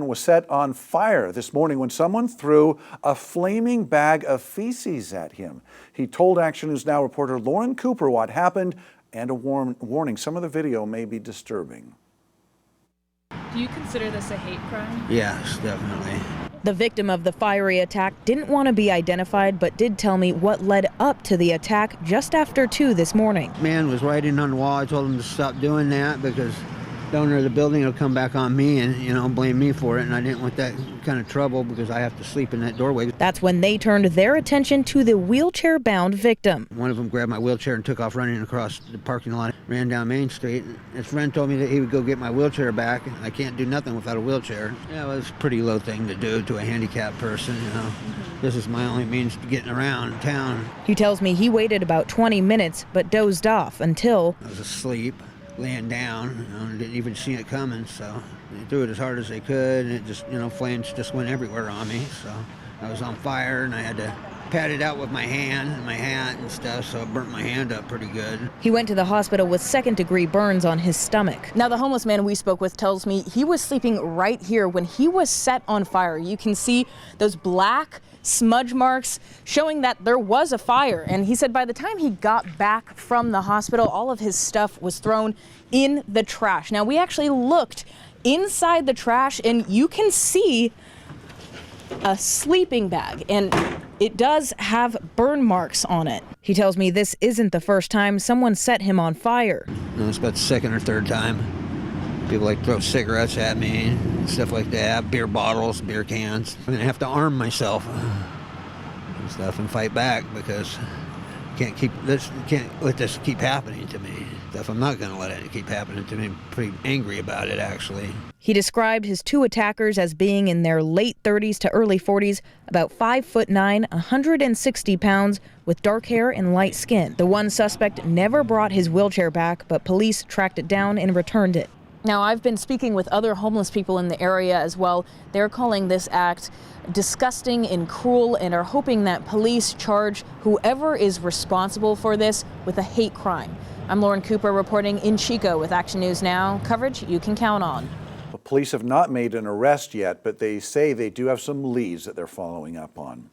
Was set on fire this morning when someone threw a flaming bag of feces at him. He told Action News Now reporter Lauren Cooper what happened and a warning. Some of the video may be disturbing. Do you consider this a hate crime? Yes, definitely. The victim of the fiery attack didn't want to be identified, but did tell me what led up to the attack just after 2 this morning. Man was writing on the wall. I told him to stop doing that because the owner of the building will come back on me and, blame me for it. And I didn't want that kind of trouble because I have to sleep in that doorway. That's when they turned their attention to the wheelchair-bound victim. One of them grabbed my wheelchair and took off running across the parking lot, ran down Main Street. His friend told me that he would go get my wheelchair back. I can't do nothing without a wheelchair. Yeah, it was a pretty low thing to do to a handicapped person, This is my only means of getting around town. He tells me he waited about 20 minutes, but dozed off until I was asleep, laying down, and didn't even see it coming, so they threw it as hard as they could, and it just, flames just went everywhere on me, so I was on fire, and I had to pat it out with my hand and my hat and stuff, so it burnt my hand up pretty good. He went to the hospital with second-degree burns on his stomach. Now, the homeless man we spoke with tells me he was sleeping right here when he was set on fire. You can see those black smudge marks showing that there was a fire. And he said by the time he got back from the hospital, all of his stuff was thrown in the trash. Now, we actually looked inside the trash and you can see a sleeping bag, and it does have burn marks on it. He tells me this isn't the first time someone set him on fire. No, it's about the second or third time. People like throw cigarettes at me and stuff like that, beer bottles, beer cans. I'm gonna have to arm myself and stuff and fight back because can't let this keep happening to me. I'm not gonna let it keep happening to me. I'm pretty angry about it, actually. He described his 2 attackers as being in their late 30s to early 40s, about 5'9", 160 pounds, with dark hair and light skin. The one suspect never brought his wheelchair back, but police tracked it down and returned it. Now, I've been speaking with other homeless people in the area as well. They're calling this act disgusting and cruel and are hoping that police charge whoever is responsible for this with a hate crime. I'm Lauren Cooper reporting in Chico with Action News Now. Coverage you can count on. The police have not made an arrest yet, but they say they do have some leads that they're following up on.